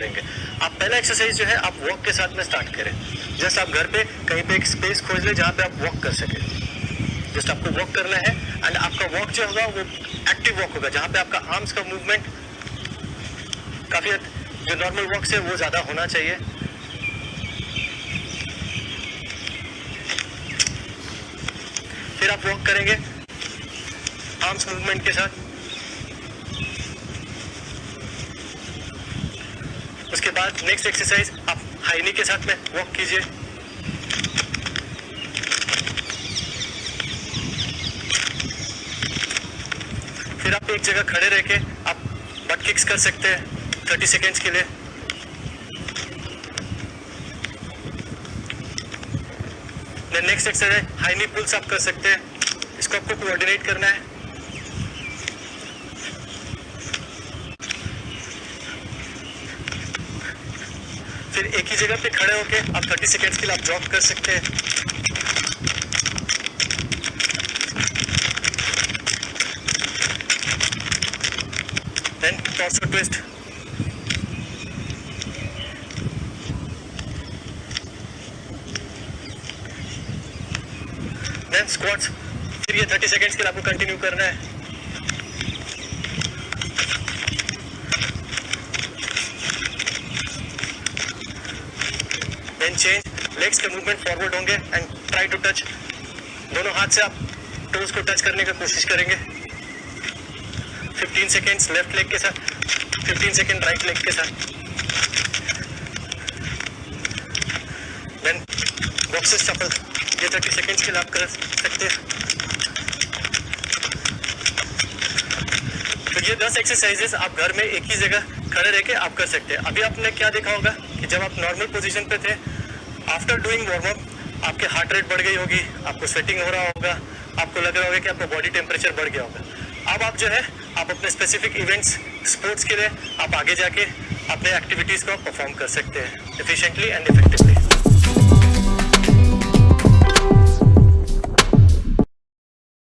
करेंगे। आप पहला एक्सरसाइज जो है आप वॉक के साथ में स्टार्ट करें। जस्ट आप घर पे कहीं पे एक स्पेस खोज ले जहाँ पे आप वॉक कर सके। जस्ट आपको वॉक करना है एंड आपका वॉक जो होगा वो एक्टिव वॉक होगा, जहाँ पे आपका आर्म्स का मूवमेंट काफी जो नॉर्मल वॉक से वो ज्यादा होना चाहिए। फिर आप वॉक करेंगे आर्म्स मूवमेंट के साथ। उसके बाद नेक्स्ट एक्सरसाइज आप हाई नी के साथ में वॉक कीजिए। फिर आप एक जगह खड़े रह के आप बट किक्स कर सकते हैं 30 सेकेंड्स के लिए। नेक्स्ट एक्सरसाइज हाई नी पुल्स आप कर सकते हैं। इसको आपको कोऑर्डिनेट करना है। फिर एक ही जगह पे खड़े होके आप 30 सेकेंड्स के लिए आप जॉग कर सकते हैं। Then torso twist. Then squats. फिर ये 30 सेकेंड्स के लिए आपको कंटिन्यू करना है। देन चेंज, लेग्स के मूवमेंट फॉरवर्ड होंगे एंड ट्राई टू टच। दोनों हाथ से आप टोज को टच करने की कोशिश करेंगे। 15 सेकेंड्स लेफ्ट लेग के साथ, 15 सेकेंड राइट लेग के साथ। देन बॉक्सेस शफल, ये 30 सेकेंड्स के लिए आप कर सकते हैं। तो ये 10 एक्सरसाइजेस आप घर में एक ही जगह खड़े रह के आप कर सकते हैं। अभी आपने क्या देखा होगा कि जब आप नॉर्मल पोजीशन पे थे, आफ्टर डूइंग वार्म अप आपके हार्ट रेट बढ़ गई होगी, आपको स्वेटिंग हो रहा होगा, आपको लग रहा होगा कि आपका बॉडी टेम्परेचर बढ़ गया होगा। अब आप जो है आप अपने स्पेसिफिक इवेंट्स स्पोर्ट्स के लिए आप आगे जाके अपने एक्टिविटीज़ को परफॉर्म कर सकते हैं एफिशिएंटली एंड इफेक्टिवली।